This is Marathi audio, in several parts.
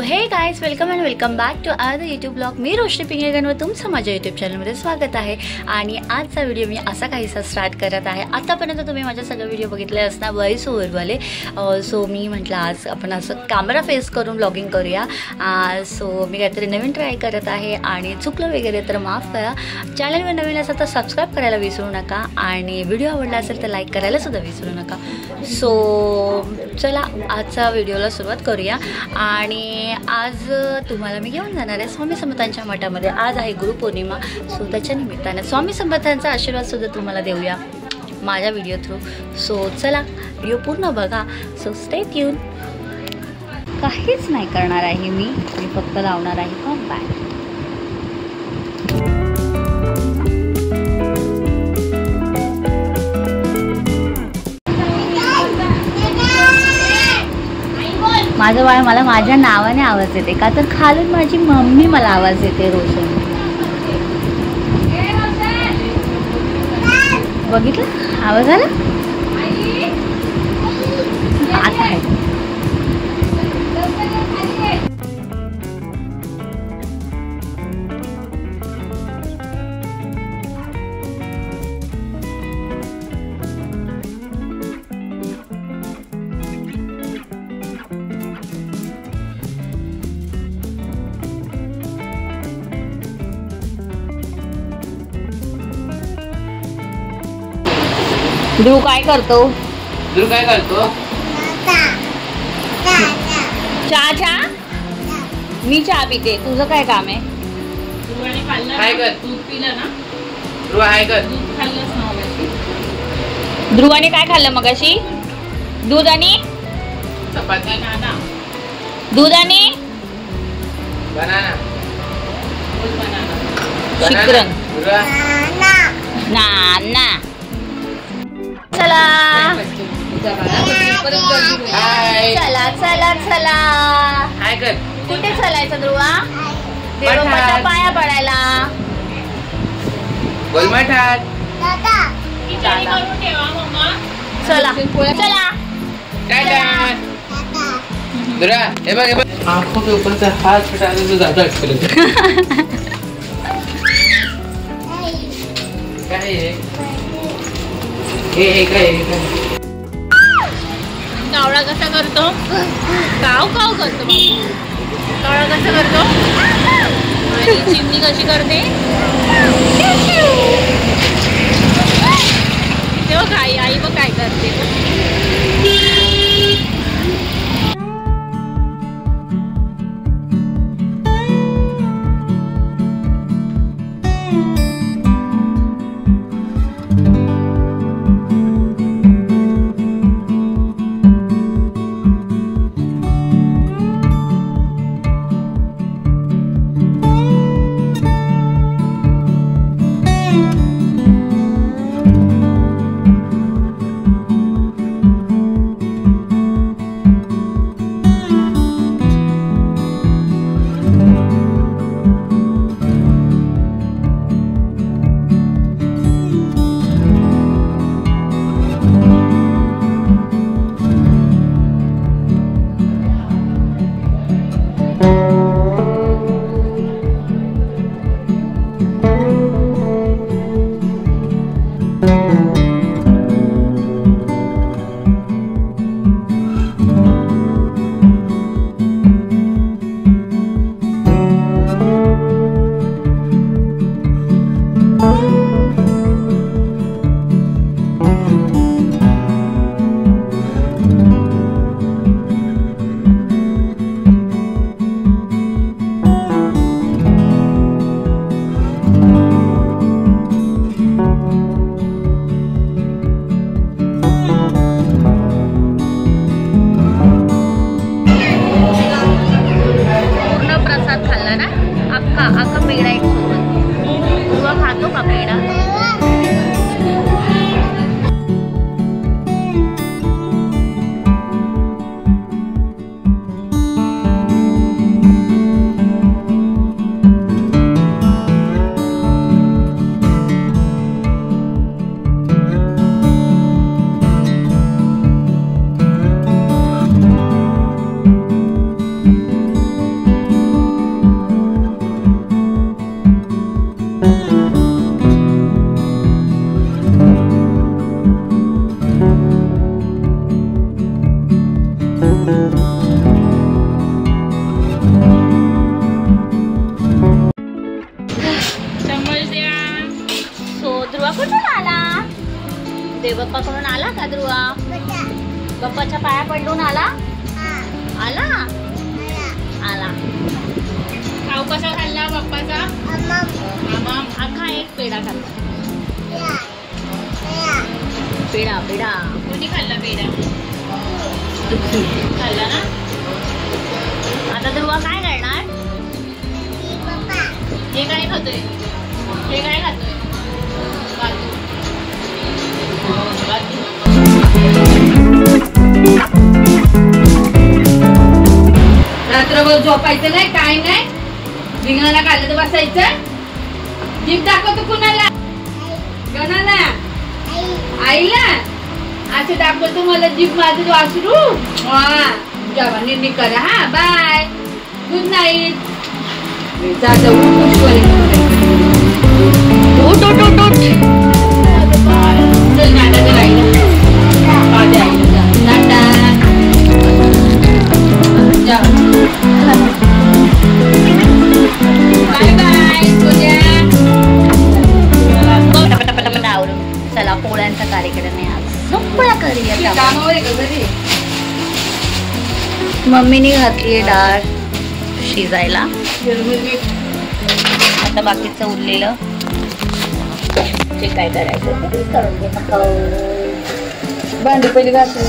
हे guys, welcome and welcome back to other YouTube blog. मी रोशनी पिंगळेकर व तुमचं माझ्या यूट्यूब चॅनलमध्ये स्वागत आहे. आणि आजचा व्हिडिओ मी असा काहीसा स्टार्ट करत आहे. आतापर्यंत तुम्ही माझ्या सगळे व्हिडिओ बघितले असणार व्हॉइस ओव्हरवाले. सो मी म्हटलं आज आपण असं कॅमेरा फेस करून ब्लॉगिंग करूया. सो मी काहीतरी नवीन ट्राय करत आहे आणि चुकलं वगैरे तर माफ करा. चॅनलवर नवीन असेल तर सबस्क्राईब करायला विसरू नका आणि व्हिडिओ आवडला असेल तर लाईक करायला सुद्धा विसरू नका. सो चला आजचा व्हिडिओला सुरुवात करूया. आणि आज तुम्हाला मी घेऊन जाणार आहे स्वामी समर्थांच्या मठामध्ये. आज आहे गुरुपौर्णिमा. सो त्याच्या निमित्ताने स्वामी समर्थांचा आशीर्वाद सुद्धा तुम्हाला देऊया माझ्या व्हिडिओ थ्रू. सो चला व्हिडिओ पूर्ण बघा. So stay tune. काहीच नाही करणार आहे मी फक्त लावणार आहे हॉट बॅग. माझं बाळ मला माझ्या नावाने आवाज येते का तर खालून माझी मम्मी मला आवाज येते. रोशन बघितलं आवाज आला आता आहे. ध्रुव काय करतो? चहा मी चहा पिते. तुझं काय काम आहे? ध्रुवाने काय खाल्लं मगाशी? दूध आणि शिकरण ना. चला चला चला चला. कुठे चालायचं ध्रुवा? देवमाता पाया पडायला. चला चला. आंखों के ऊपर से हाथ हटाने से ज्यादा अच्छा लगता है. कावळा कसा करतो? काव काव करतो. कावळा कसा करतो? आणि चिमणी कशी करते? तेव्हा आई बघ काय करते. ध्रुवा कुठून आला? देवबाप्पा कडून आला का ध्रुवा? बाप्पाच्या पाया पडून आला? आला आला. खाऊ कसा खाल्ला बाप्पाचा? अख्खा एक पेढा खाल्ला. पेढा पेढा कोणी खाल्ला? पेढा खाल्ला ना. आता ध्रुवा काय करणार? हे काय खातोय? हे काय खातोय? रात्रभर झोपायचं नाही, काय नाही, रिंगणाला काढलं तर बसायचं. जीभ दाखवतो कुणाला? गणाला? आईला? असं दाखवतो मला जीभ माझं वासरू. जेव्हा निर्णय करा. हा बाय, गुड नाईट. चला पोळ्यांचा कार्यक्रम आहे आज. सगळं करूया. मम्मीने घातली डाळ शिजायला. आता बाकीचं उरलेलं जे काय करायचं ते करून घे. भांडी पहिली घासून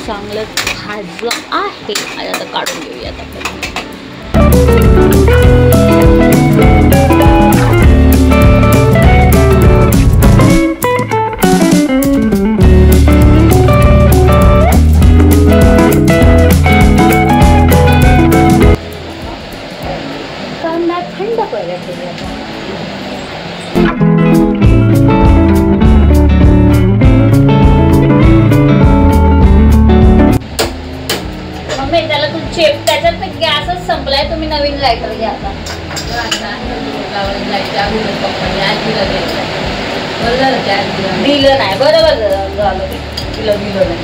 चांगलं भाजलं आहे. आता काढून घेऊयात आपण. कांदा थंड पडला ठेवूया. त्याच्यात गॅसच संपलाय. तुम्ही नवीन लायटर घ्या. आता दिलं नाही. बरोबर झालं. दिलं नाही.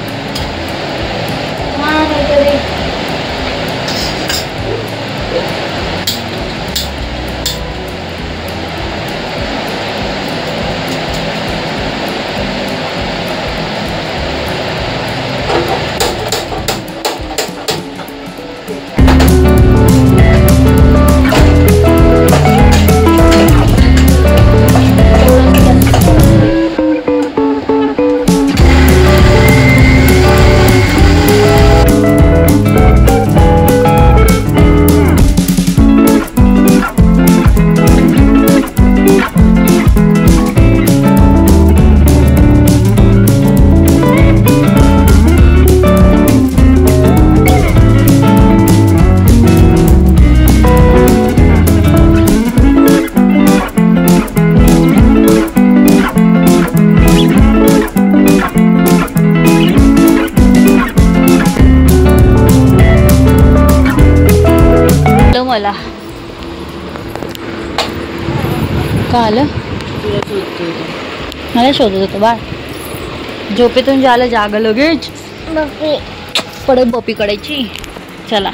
मला का आलं? मला शोधत होतो बाळ. झोपेतून झालं जाग लगेच. पडे बॉपी काढायची. चला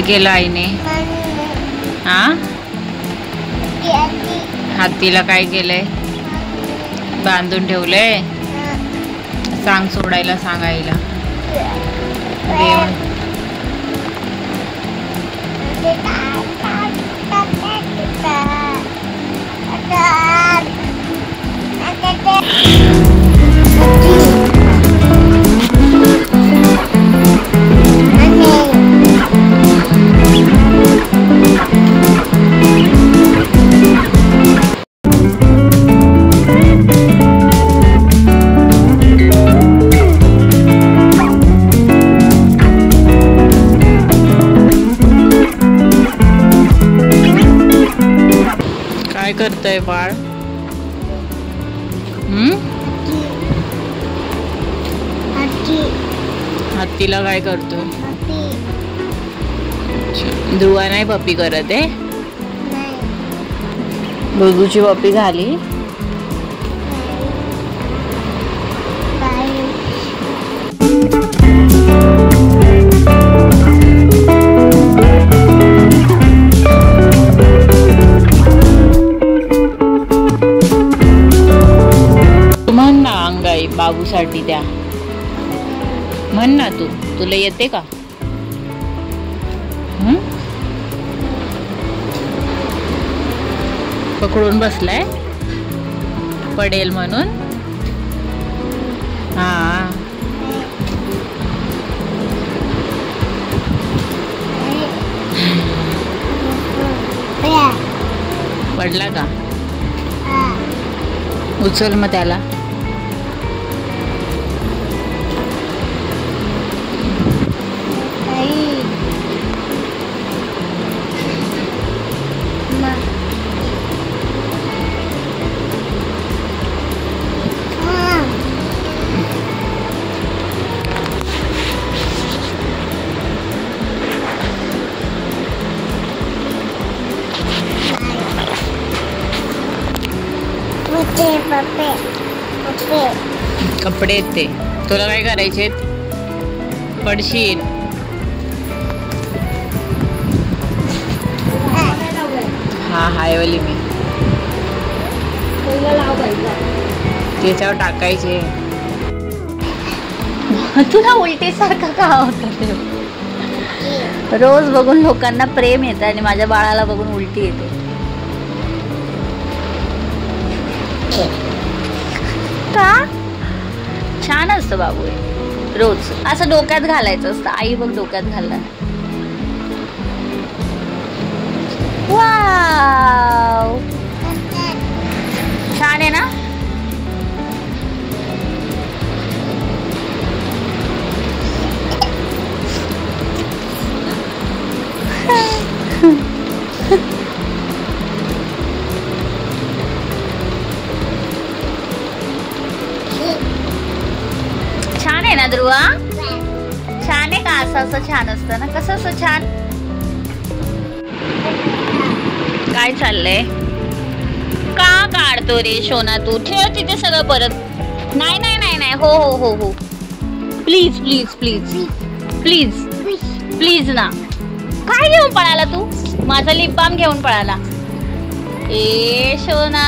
केलं आईने? हा, हत्तीला काय केलंय? बांधून ठेवलंय. सांग सोडायला, सांग आईला. देव काय करतय बाळ? हत्तीला काय करतो? ध्रुवा नाही पप्पी करत आहे. बुजूची पप्पी झाली. म्हण ना अंगाई बाबूसाठी द्या. म्हण ना तू, तुला येते का? पकडून बसलाय पडेल म्हणून. हा, पडला का? उचल मग त्याला. कपडे ते तुला काय करायचे? पडशील. हा, हायवाली मी त्याच्यावर टाकायचे. तुला उलटीसारखं का होतं? रोज बघून लोकांना प्रेम येतं आणि माझ्या बाळाला बघून उलटी येते. का? छान असतं बाबू. रोज असं डोक्यात घालायचं असतं. आई बघ डोक्यात घालणार. वाव, छान आहे ना? छान आहे ना ध्रुवा? छान आहे का? असं छान असतं ना? कसं असं छान? काय चाललंय? का काढतो रे शोना तू? ठेव तिथे सगळं परत. नाही नाही नाही नाही. हो हो हो हो, please please please please please ना. काय घेऊन पळाला तू? माझा लिप बाम घेऊन पळाला. ए शोना,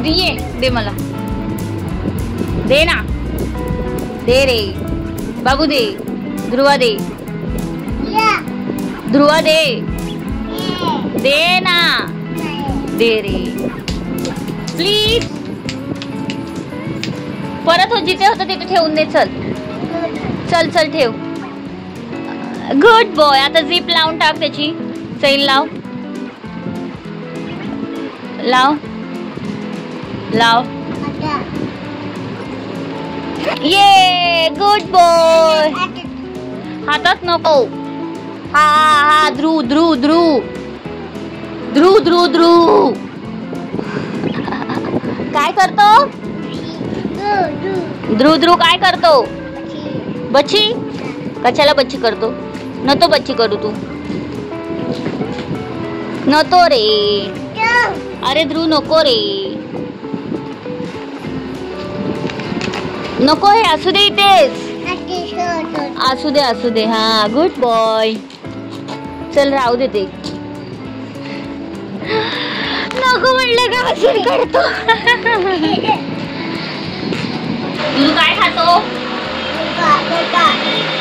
दे मला. दे ना, दे रे बाबू, दे. ध्रुवा दे. ध्रुवा दे. दे ना, दे रे प्लीज. परत जिथे होतं तिथे ठेवून दे. चल चल चल ठेव. Good boy. आता झिप लावून टाक त्याची. चैन लाव लाव लाव. ये गुड बॉय. हातात नको. हा हा, ध्रुव ध्रुव ध्रुव ध्रुव ध्रुव ध्रुव. काय करतो ध्रुव? ध्रुव काय करतो? बच्ची. कशाला बच्ची करतो? नको बच्ची करू तू. नको रे. अरे ध्रुव नको रे, नको. हे असू दे इथेच. असू दे असू दे. हा, गुड बॉय. चल राहू दे ते. नको म्हणलं का बसून करतो. तू काय खातो?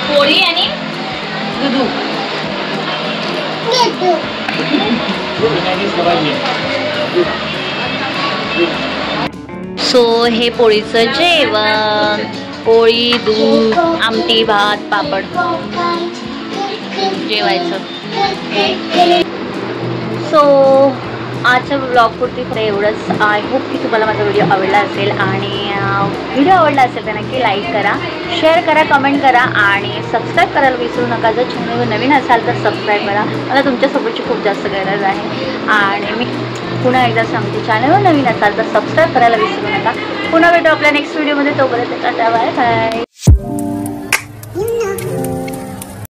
पोळी आणि दूध. सो हे पोळीचं जेवण, पोळी, दूध, आमटी, भात, पापड जेवायचं. सो आजच्या ब्लॉगपुरती खरं एवढंच. आय होप की तुम्हाला माझा व्हिडिओ आवडला असेल आणि व्हिडिओ आवडला असेल तर नक्की लाईक करा, शेअर करा, कमेंट करा आणि सबस्क्राईब करायला विसरू नका. जर चॅनलवर नवीन असाल तर सबस्क्राईब करा. मला तुमच्यासोबतची खूप जास्त गरज आहे. आणि मी पुन्हा एकदा सांगते, चॅनलवर नवीन असाल तर सबस्क्राईब करायला विसरू नका. पुन्हा भेटू आपल्या नेक्स्ट व्हिडिओमध्ये. तोपर्यंत टाटा, बाय बाय.